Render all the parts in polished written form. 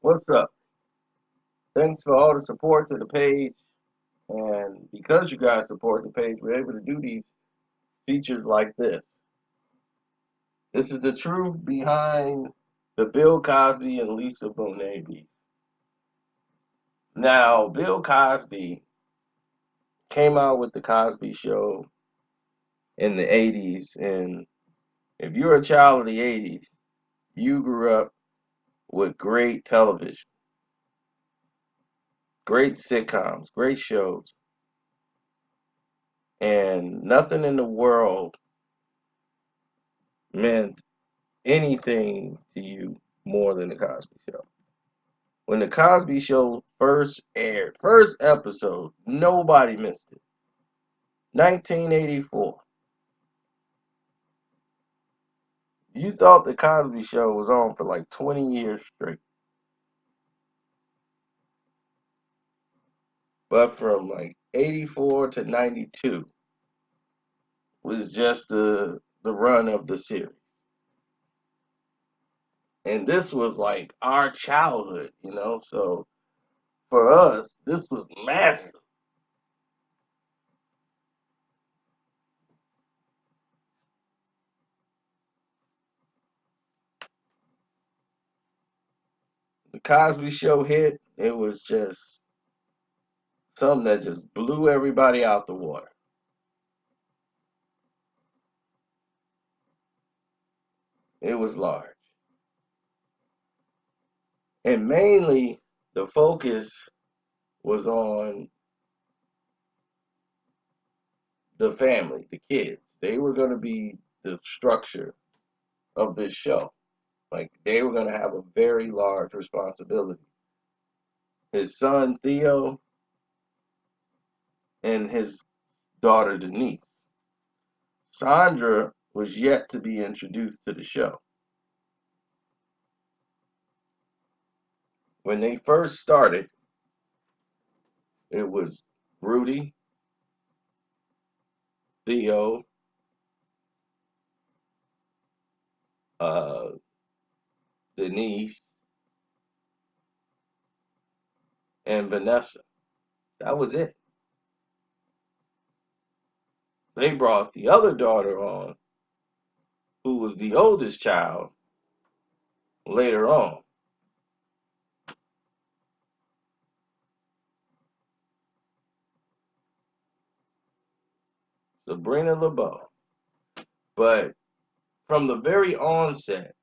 What's up? Thanks for all the support to the page. And because you guys support the page, we're able to do these features like this. This is the truth behind the Bill Cosby and Lisa Bonet beef. Now, Bill Cosby came out with the Cosby Show in the 80s. And if you're a child of the 80s, you grew up with great television, great sitcoms, great shows. And nothing in the world meant anything to you more than the Cosby Show. When the Cosby Show first aired, first episode, nobody missed it. 1984. You thought the Cosby Show was on for like 20 years straight. But from like 84 to 92 was just the run of the series. And this was like our childhood. So for us, this was massive. The Cosby Show hit, it was just something that just blew everybody out the water. It was large. And mainly the focus was on the family, the kids. They were going to be the structure of this show. Like they were going to have a very large responsibility. His son Theo and his daughter Denise. Sandra was yet to be introduced to the show. When they first started, it was Rudy, Theo, uh, Denise, and Vanessa. That was it. They brought the other daughter on, who was the oldest child, later on. Sabrina LeBeau. But from the very onset,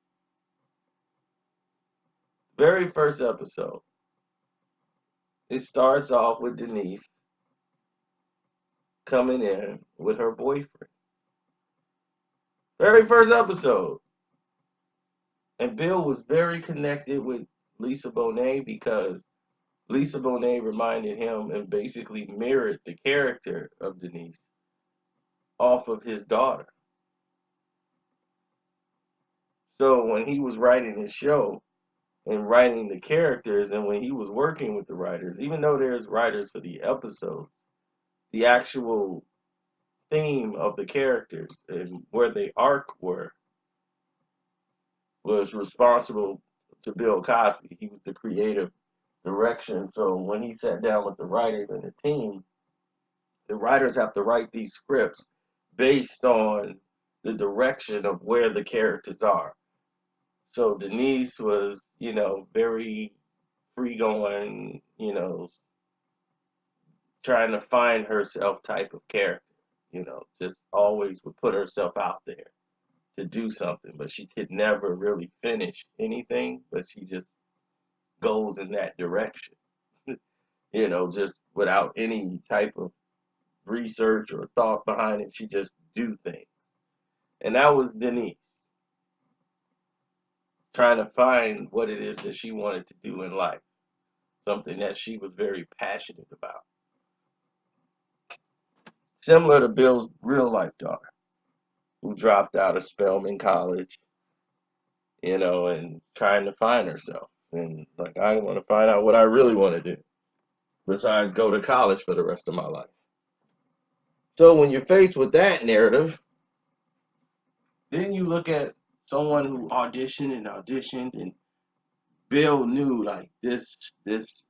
very first episode, it starts off with Denise coming in with her boyfriend. Very first episode. And Bill was very connected with Lisa Bonet because Lisa Bonet reminded him and basically mirrored the character of Denise off of his daughter. So when he was writing his show and writing the characters, and when he was working with the writers, even though there's writers for the episodes, the actual theme of the characters and where they arc were was responsible to Bill Cosby. He was the creative direction. So when he sat down with the writers and the team, the writers have to write these scripts based on the direction of where the characters are. So Denise was, very free going, trying to find herself type of character, just always would put herself out there to do something, but she could never really finish anything, but she just goes in that direction, just without any type of research or thought behind it. She just do things. And that was Denise trying to find what it is that she wanted to do in life, something that she was very passionate about. Similar to Bill's real life daughter, who dropped out of Spelman College, and trying to find herself. And like, I want to find out what I really want to do besides go to college for the rest of my life. So when you're faced with that narrative, then you look at someone who auditioned and auditioned and Bill knew like this is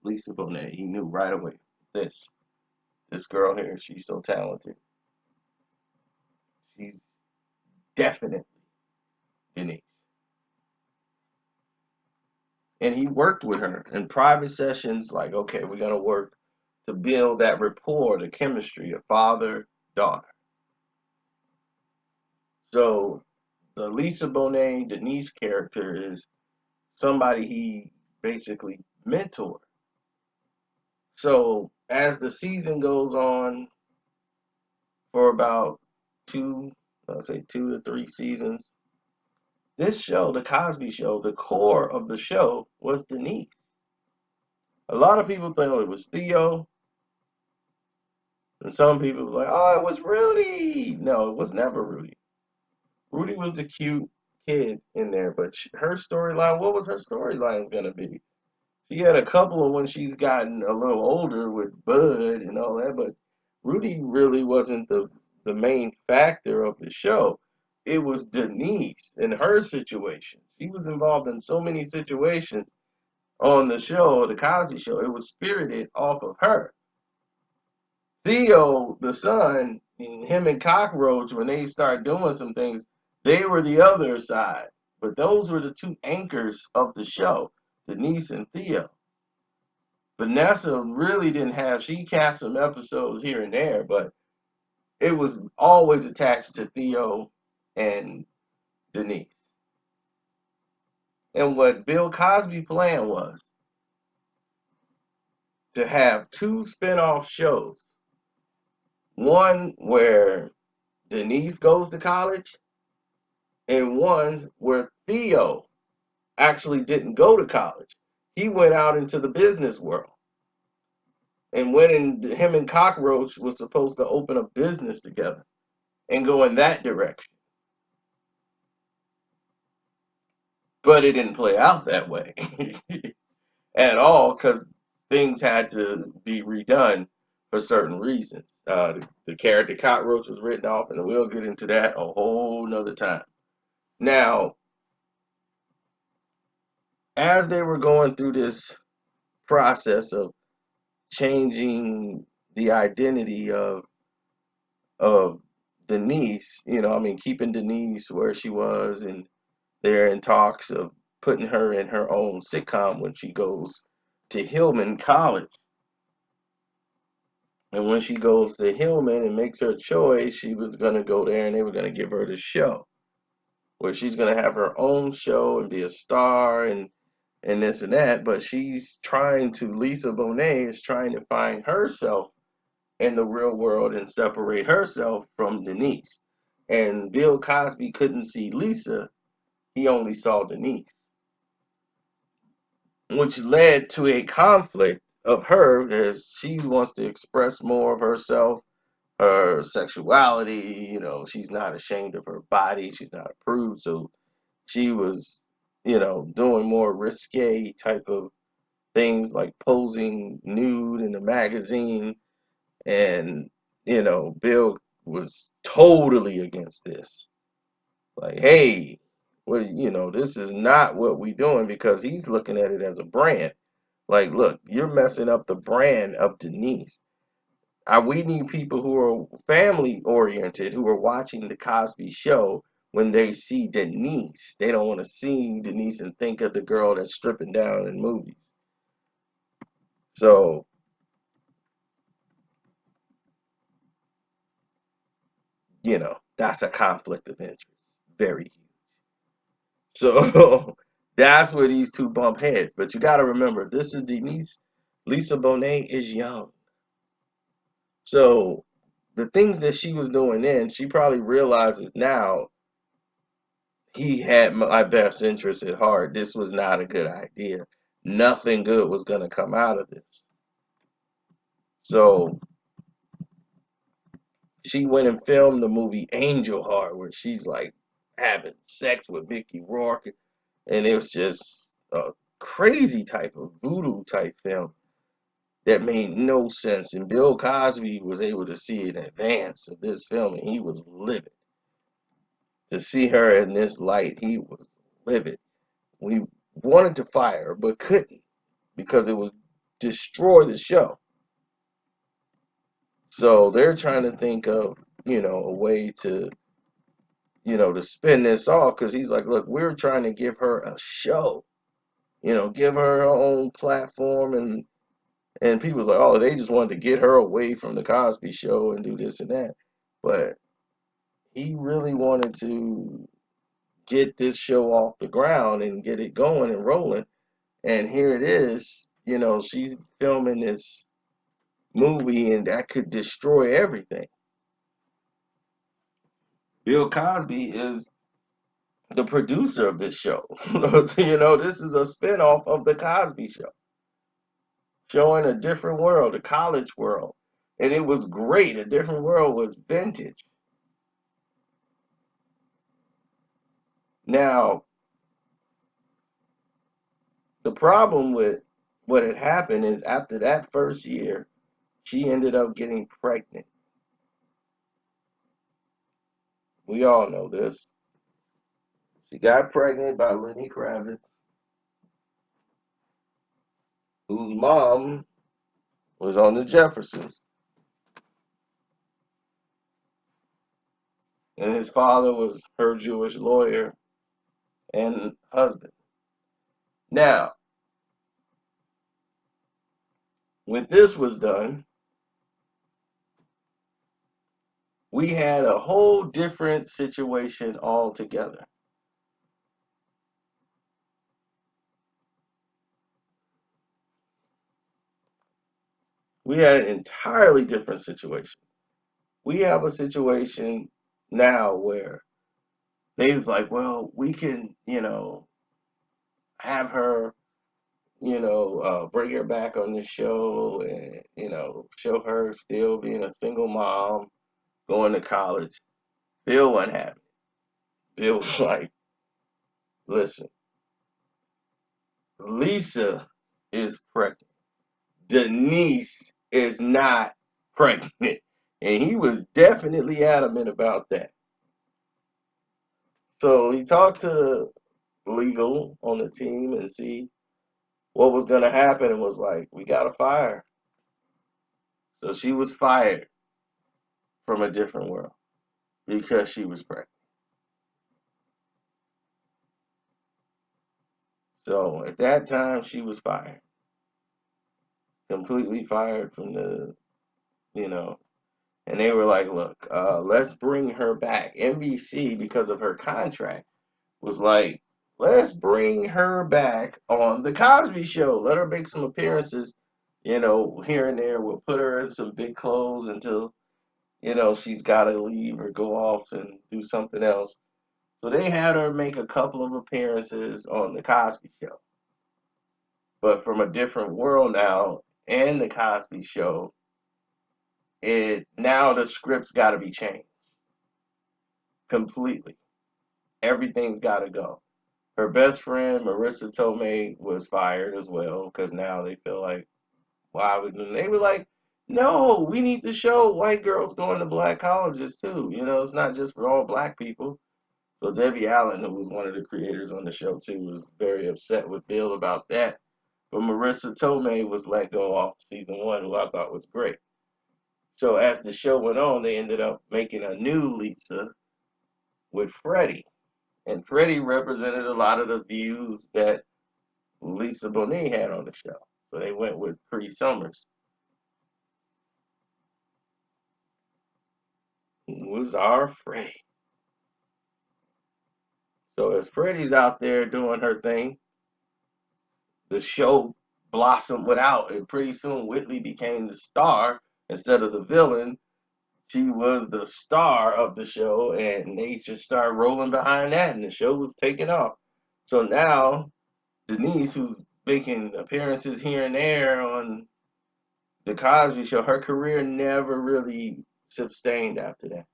Lisa Bonet. He knew right away. This this girl here, she's so talented. She's definitely Denise. And he worked with her in private sessions, like, okay, we're gonna work to build that rapport, the chemistry of father, daughter. So the Lisa Bonet Denise character is somebody he basically mentored. So as the season goes on for about two, let's say 2 to 3 seasons, this show, the Cosby Show, the core of the show was Denise. A lot of people thought it was Theo, and some people was like, "Oh, it was Rudy." No, it was never Rudy. Rudy was the cute kid in there, but her storyline, what was her storyline gonna be? She had a couple of when she's gotten a little older with Bud and all that, but Rudy really wasn't the main factor of the show. It was Denise and her situation. She was involved in so many situations on the show, the Cosby Show. It was spirited off of her. Theo, the son, him and Cockroach, when they started doing some things, they were the other side. But those were the two anchors of the show, Denise and Theo. Vanessa really didn't have, she cast some episodes here and there, but it was always attached to Theo and Denise. And what Bill Cosby's plan was to have two spin-off shows. One where Denise goes to college, and one where Theo actually didn't go to college. He went out into the business world. And him and Cockroach was supposed to open a business together and go in that direction. But it didn't play out that way at all because things had to be redone for certain reasons. The character Cockroach was written off, and we'll get into that a whole nother time. Now, as they were going through this process of changing the identity of Denise, I mean, keeping Denise where she was, and they're in talks of putting her in her own sitcom when she goes to Hillman College. And when she goes to Hillman and makes her choice, she was going to go there and they were going to give her the show where she's going to have her own show and be a star and this and that. But Lisa Bonet is trying to find herself in the real world and separate herself from Denise. And Bill Cosby couldn't see Lisa, he only saw Denise, which led to a conflict of her as she wants to express more of herself, her sexuality. She's not ashamed of her body, she's not a prude, so she was, doing more risque type of things like posing nude in a magazine. And, Bill was totally against this. Like, hey, this is not what we doing, because he's looking at it as a brand. Like, look, you're messing up the brand of Denise. We need people who are family oriented, who are watching the Cosby Show when they see Denise. They don't want to see Denise and think of the girl that's stripping down in movies. So, that's a conflict of interest. Very huge. So that's where these two bump heads. But you got to remember, this is Denise. Lisa Bonet is young. So the things that she was doing then, she probably realizes now he had my best interest at heart. This was not a good idea. Nothing good was going to come out of this. So she went and filmed the movie Angel Heart, where she's like having sex with Mickey Rourke. And it was just a crazy type of voodoo type film that made no sense. And Bill Cosby was able to see in advance of this film, and he was livid. To see her in this light, he was livid. wanted to fire her, but couldn't because it would destroy the show. So they're trying to think of, a way to, to spin this off, because he's like, look, we're trying to give her a show, give her her own platform, and people was like, oh, they just wanted to get her away from the Cosby Show and do this and that. But he really wanted to get this show off the ground and get it going and rolling. And here it is, she's filming this movie, and that could destroy everything. Bill Cosby is the producer of this show. This is a spinoff of the Cosby Show, showing a different world, a college world. And it was great. A different world was vintage. Now, the problem with what had happened is after that first year, she ended up getting pregnant. We all know this. She got pregnant by Lenny Kravitz, whose mom was on the Jeffersons, and his father was her Jewish lawyer and husband. Now, when this was done, we had a whole different situation altogether. We had an entirely different situation. We have a situation now where they was like, well, we can, have her, bring her back on the show and, show her still being a single mom, going to college. Bill wasn't having it. Bill was like, listen, Lisa is pregnant. Denise is not pregnant. And he was definitely adamant about that. So he talked to legal on the team and see what was going to happen, and was like, we got to fire her. So she was fired from a different world because she was pregnant. So at that time, she was fired. Completely fired from you know, and they were like, look, let's bring her back. NBC, because of her contract, was like, let's bring her back on the Cosby Show. Let her make some appearances, here and there. We'll put her in some big clothes until, she's got to leave or go off and do something else. So they had her make a couple of appearances on the Cosby Show, but from a different world now. And the Cosby Show, now the script's got to be changed completely. Everything's got to go. Her best friend, Marissa Tomei, was fired as well because now they feel like, why would they were like, no, we need to show white girls going to black colleges too. It's not just for all black people. So Debbie Allen, who was one of the creators on the show too, was very upset with Bill about that. But Marissa Tomei was let go off season one, who I thought was great. So as the show went on, they ended up making a new Lisa with Freddie. And Freddie represented a lot of the views that Lisa Bonet had on the show. So they went with Cree Summers, who was our Freddie. So as Freddie's out there doing her thing, the show blossomed without, and pretty soon Whitley became the star instead of the villain. She was the star of the show, and they just started rolling behind that, and the show was taking off. So now Denise, who's making appearances here and there on the Cosby Show, her career never really sustained after that.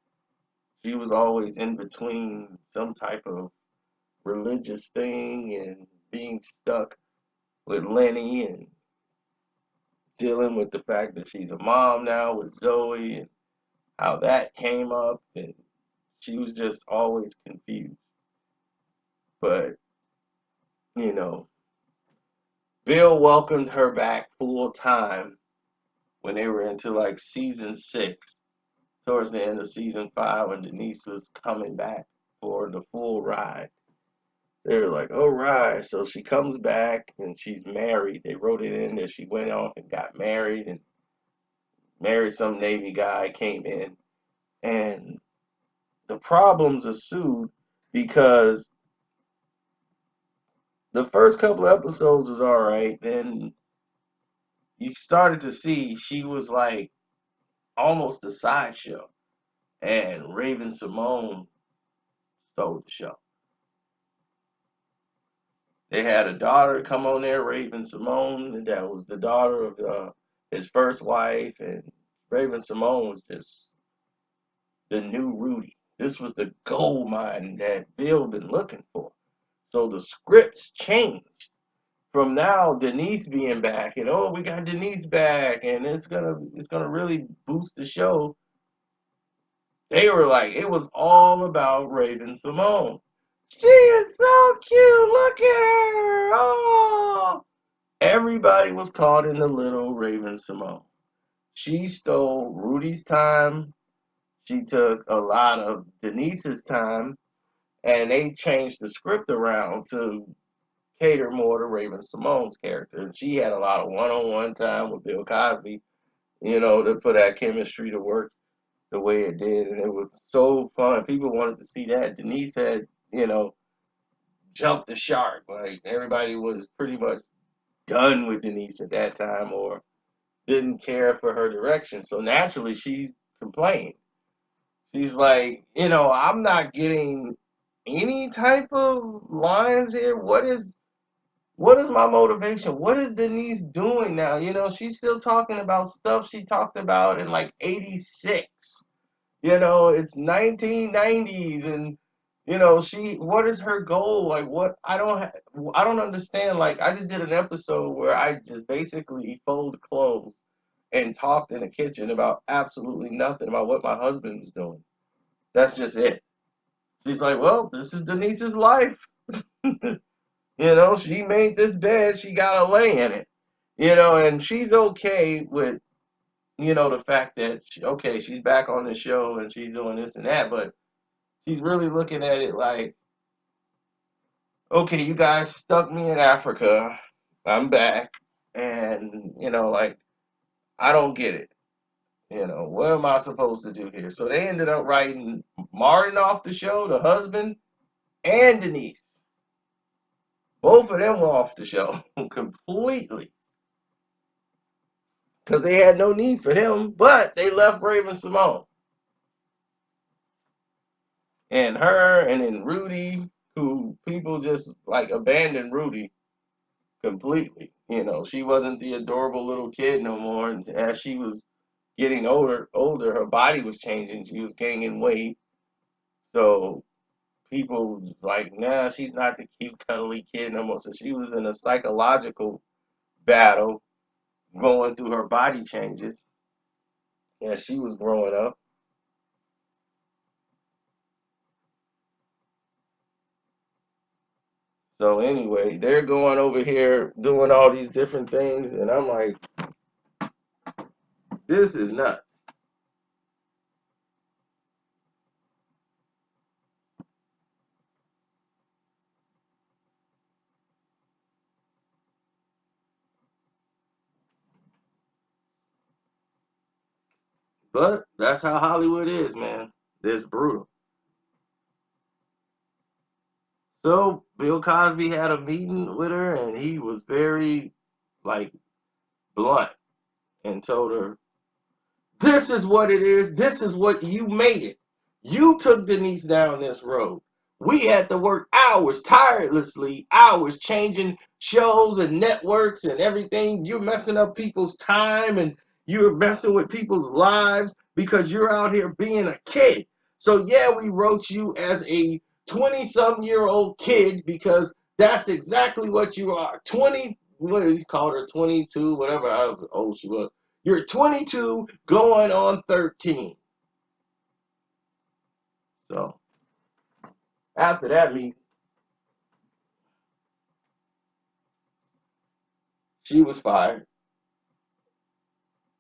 She was always in between some type of religious thing and being stuck with Lenny and dealing with the fact that she's a mom now with Zoe and how that came up, and she was just always confused. But, Bill welcomed her back full time when they were into like season 6, towards the end of season 5, when Denise was coming back for the full ride. They were like, all right. So she comes back and she's married. They wrote it in that she went off and got married and married some Navy guy, came in. And the problems ensued because the first couple of episodes was all right. Then you started to see she was like almost a sideshow. And Raven Simone stole the show. They had a daughter come on there, Raven Simone, that was the daughter of his first wife, and Raven Simone was just the new Rudy. This was the gold mine that Bill been looking for. So the scripts changed from now Denise being back, and oh, we got Denise back, and it's gonna really boost the show. They were like, it was all about Raven Simone. She is so cute. Look at her. Oh, everybody was caught in the little Raven Simone. She stole Rudy's time. She took a lot of Denise's time, and they changed the script around to cater more to Raven Simone's character. And she had a lot of one-on-one time with Bill Cosby, for that chemistry to work the way it did. And it was so fun. People wanted to see that. Denise had, jumped the shark. Like, everybody was pretty much done with Denise at that time, or didn't care for her direction. So naturally, she complained. She's like, I'm not getting any type of lines here. What is my motivation? What is Denise doing now? She's still talking about stuff she talked about in like 86. It's 1990s, and what is her goal? Like, what I don't understand. Like, I just did an episode where I just basically fold clothes and talked in the kitchen about absolutely nothing about what my husband was doing. That's just it. She's like, well, this is Denise's life. She made this bed, she got to lay in it. And she's okay with, the fact that, okay, she's back on the show and she's doing this and that, but she's really looking at it like, okay, you guys stuck me in Africa. I'm back. And, like, I don't get it. What am I supposed to do here? So they ended up writing Martin off the show, the husband, and Denise. Both of them were off the show completely because they had no need for him, but they left Raven Simone and her, and then Rudy, who people just like abandoned Rudy completely. She wasn't the adorable little kid no more. And as she was getting older, her body was changing. She was gaining weight. So people like, nah, she's not the cute, cuddly kid no more. So she was in a psychological battle going through her body changes as she was growing up. So anyway, they're going over here doing all these different things, and I'm like, this is nuts. But that's how Hollywood is, man. It's brutal. So Bill Cosby had a meeting with her, and he was very, like, blunt, and told her, this is what it is. This is what you made it. You took Denise down this road. We had to work hours, tirelessly, hours, changing shows and networks and everything. You're messing up people's time, and you're messing with people's lives because you're out here being a kid. So, yeah, we wrote you as a 20-something-year-old kid because that's exactly what you are. 20, what he called her, 22, whatever how old she was. You're 22 going on 13. So after that meeting, She was fired.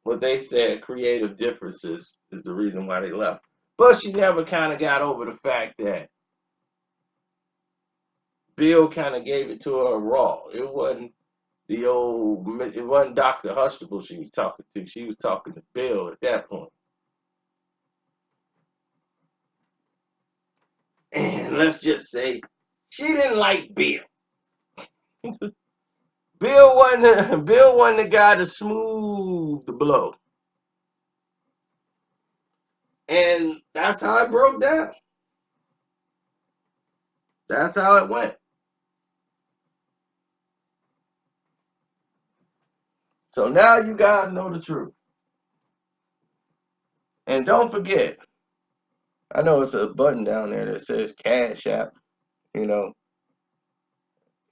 But they said creative differences is the reason why they left. But she never kind of got over the fact that Bill kind of gave it to her raw. It wasn't it wasn't Dr. Huxtable she was talking to. She was talking to Bill at that point. And let's just say she didn't like Bill. Bill wasn't the guy to smooth the blow. And that's how it broke down. That's how it went. So now you guys know the truth. And don't forget, I know it's a button down there that says Cash App. You know,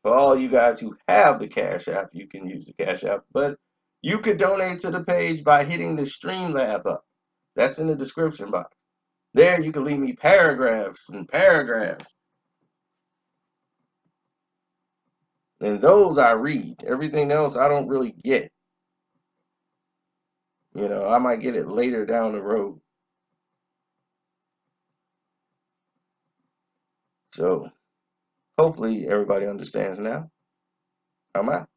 for all you guys who have the Cash App, you can use the Cash App. But you could donate to the page by hitting the Streamlab up. That's in the description box. There you can leave me paragraphs and paragraphs. And those I read. Everything else I don't really get. You know, I might get it later down the road. So hopefully everybody understands now. I'm out.